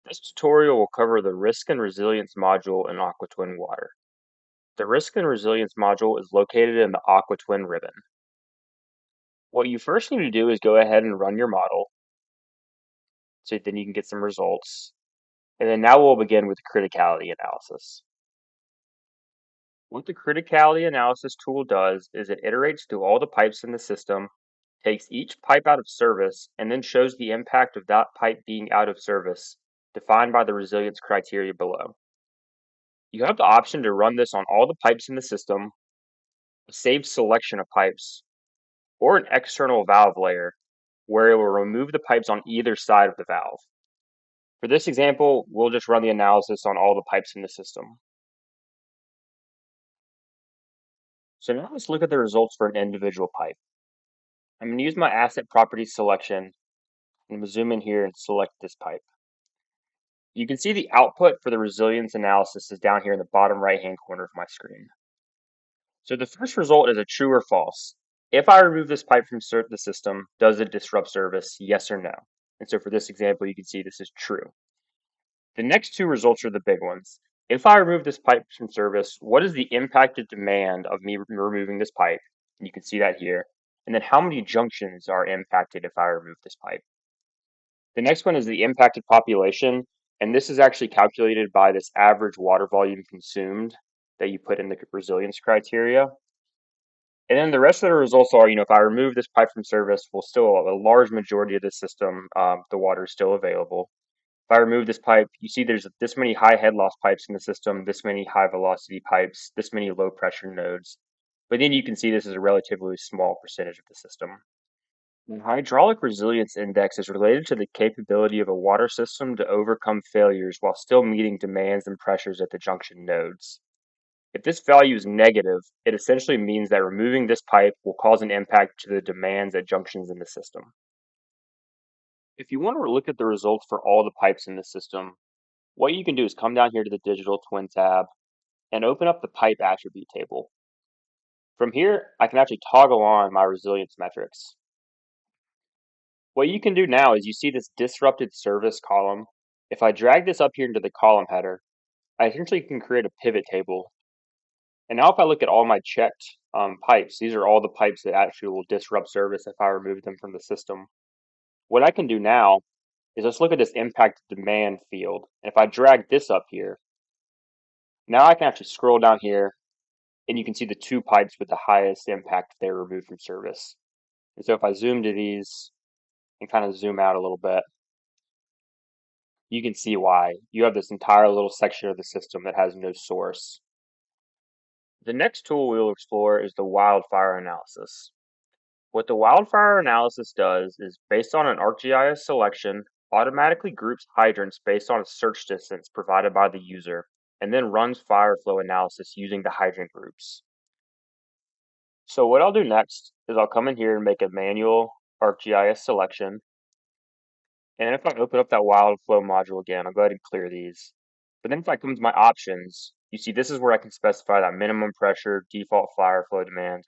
This tutorial will cover the Risk and Resilience module in AquaTwin Water. The Risk and Resilience module is located in the AquaTwin ribbon. What you first need to do is go ahead and run your model, so then you can get some results. And then now we'll begin with the criticality analysis. What the criticality analysis tool does is it iterates through all the pipes in the system, takes each pipe out of service, and then shows the impact of that pipe being out of service, defined by the resilience criteria below. You have the option to run this on all the pipes in the system, a saved selection of pipes, or an external valve layer where it will remove the pipes on either side of the valve. For this example, we'll just run the analysis on all the pipes in the system. So now let's look at the results for an individual pipe. I'm going to use my asset properties selection. I'm going to zoom in here and select this pipe. You can see the output for the resilience analysis is down here in the bottom right-hand corner of my screen. So the first result is a true or false. If I remove this pipe from the system, does it disrupt service? Yes or no? And so for this example, you can see this is true. The next two results are the big ones. If I remove this pipe from service, what is the impacted demand of me removing this pipe? And you can see that here. And then how many junctions are impacted if I remove this pipe? The next one is the impacted population. And this is actually calculated by this average water volume consumed that you put in the resilience criteria. And then the rest of the results are, if I remove this pipe from service, well, still a large majority of the system, the water is still available. If I remove this pipe, you see there's this many high head loss pipes in the system, this many high velocity pipes, this many low pressure nodes. But then you can see this is a relatively small percentage of the system. The hydraulic resilience index is related to the capability of a water system to overcome failures while still meeting demands and pressures at the junction nodes. If this value is negative, it essentially means that removing this pipe will cause an impact to the demands at junctions in the system. If you want to look at the results for all the pipes in the system, what you can do is come down here to the Digital Twin tab and open up the pipe attribute table. From here, I can actually toggle on my resilience metrics. What you can do now is you see this disrupted service column. If I drag this up here into the column header, I essentially can create a pivot table. And now if I look at all my checked pipes, these are all the pipes that actually will disrupt service if I remove them from the system. What I can do now is let's look at this impact demand field. And if I drag this up here, now I can actually scroll down here and you can see the two pipes with the highest impact if they were removed from service. And so if I zoom to these and kind of zoom out a little bit, you can see why. You have this entire little section of the system that has no source. The next tool we will explore is the wildfire analysis. What the wildfire analysis does is, based on an ArcGIS selection, automatically groups hydrants based on a search distance provided by the user, and then runs fire flow analysis using the hydrant groups. So what I'll do next is I'll come in here and make a manual ArcGIS selection. And if I open up that wildflow module again, I'll go ahead and clear these. But then if I come to my options, you see this is where I can specify that minimum pressure, default fire flow demand.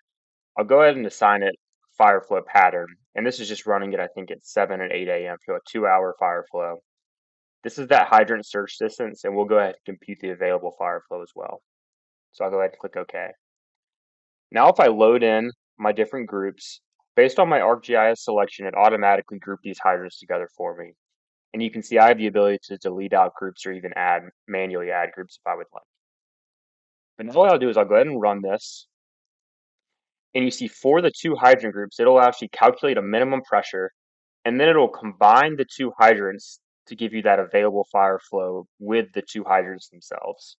I'll go ahead and assign it fire flow pattern. And this is just running it, I think, at 7 and 8 a.m. for a 2-hour fire flow. This is that hydrant search distance, and we'll go ahead and compute the available fire flow as well. So I'll go ahead and click OK. Now if I load in my different groups, based on my ArcGIS selection, it automatically grouped these hydrants together for me. And you can see I have the ability to delete out groups or even manually add groups if I would like. But now what I'll do is I'll go ahead and run this. And you see for the two hydrant groups, it'll actually calculate a minimum pressure, and then it'll combine the two hydrants to give you that available fire flow with the two hydrants themselves.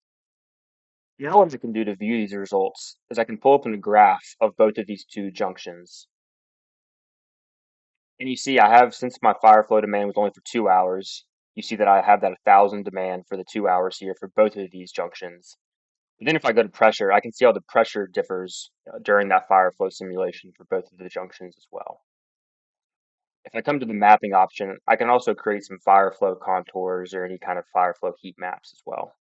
Now what I can do to view these results is I can pull up a graph of both of these two junctions. And you see I have, since my fire flow demand was only for 2 hours, you see that I have that 1,000 demand for the 2 hours here for both of these junctions. But then if I go to pressure, I can see how the pressure differs during that fire flow simulation for both of the junctions as well. If I come to the mapping option, I can also create some fire flow contours or any kind of fire flow heat maps as well.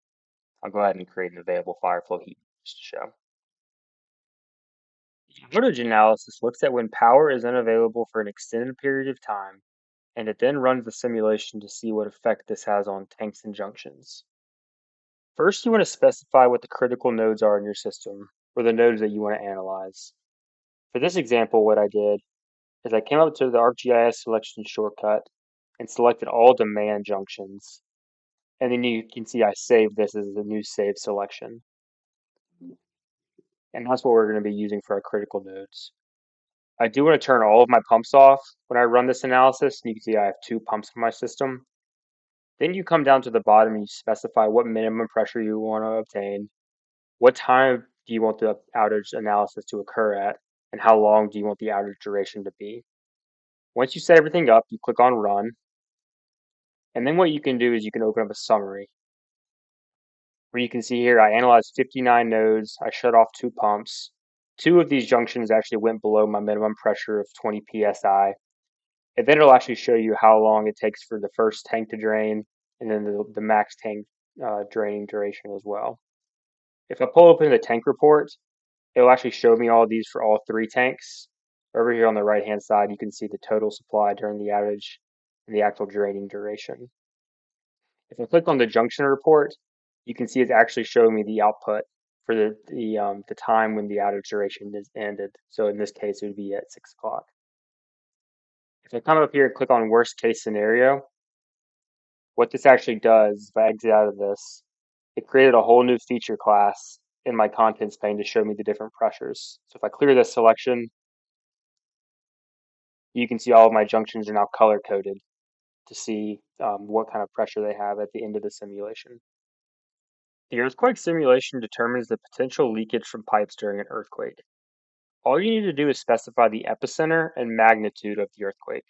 I'll go ahead and create an available fire flow heat just to show. Outage analysis looks at when power is unavailable for an extended period of time and it then runs the simulation to see what effect this has on tanks and junctions. First, you want to specify what the critical nodes are in your system, or the nodes that you want to analyze. For this example, what I did is I came up to the ArcGIS selection shortcut and selected all demand junctions. And then you can see I saved this as a new save selection. And that's what we're going to be using for our critical nodes. I do want to turn all of my pumps off when I run this analysis, and you can see I have 2 pumps in my system. Then you come down to the bottom and you specify what minimum pressure you want to obtain, what time do you want the outage analysis to occur at, and how long do you want the outage duration to be. Once you set everything up, you click on Run, and then what you can do is you can open up a summary, where you can see here I analyzed 59 nodes, I shut off 2 pumps. 2 of these junctions actually went below my minimum pressure of 20 psi. And then it'll actually show you how long it takes for the first tank to drain, and then the max tank draining duration as well. If I pull open the tank report, it'll actually show me all these for all 3 tanks. Over here on the right hand side, you can see the total supply during the outage and the actual draining duration. If I click on the junction report, you can see it's actually showing me the output for the time when the outage duration is ended. So in this case, it would be at 6 o'clock. If I come up here and click on worst case scenario, what this actually does, if I exit out of this, it created a whole new feature class in my contents pane to show me the different pressures. So if I clear this selection, you can see all of my junctions are now color coded to see what kind of pressure they have at the end of the simulation. The earthquake simulation determines the potential leakage from pipes during an earthquake. All you need to do is specify the epicenter and magnitude of the earthquake.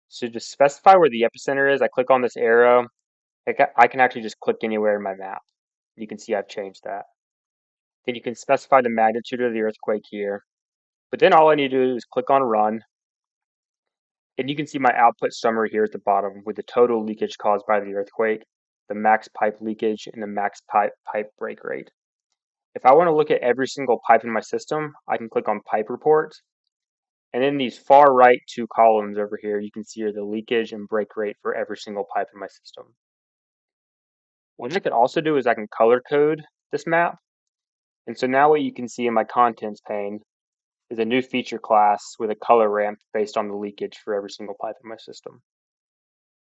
So to specify where the epicenter is, I click on this arrow. I can actually just click anywhere in my map. You can see I've changed that. Then you can specify the magnitude of the earthquake here. But then all I need to do is click on Run. And you can see my output summary here at the bottom with the total leakage caused by the earthquake, the max pipe leakage, and the max pipe break rate. If I want to look at every single pipe in my system, I can click on Pipe Report. And in these far right 2 columns over here, you can see the leakage and break rate for every single pipe in my system. What I can also do is I can color code this map. And so now what you can see in my contents pane is a new feature class with a color ramp based on the leakage for every single pipe in my system.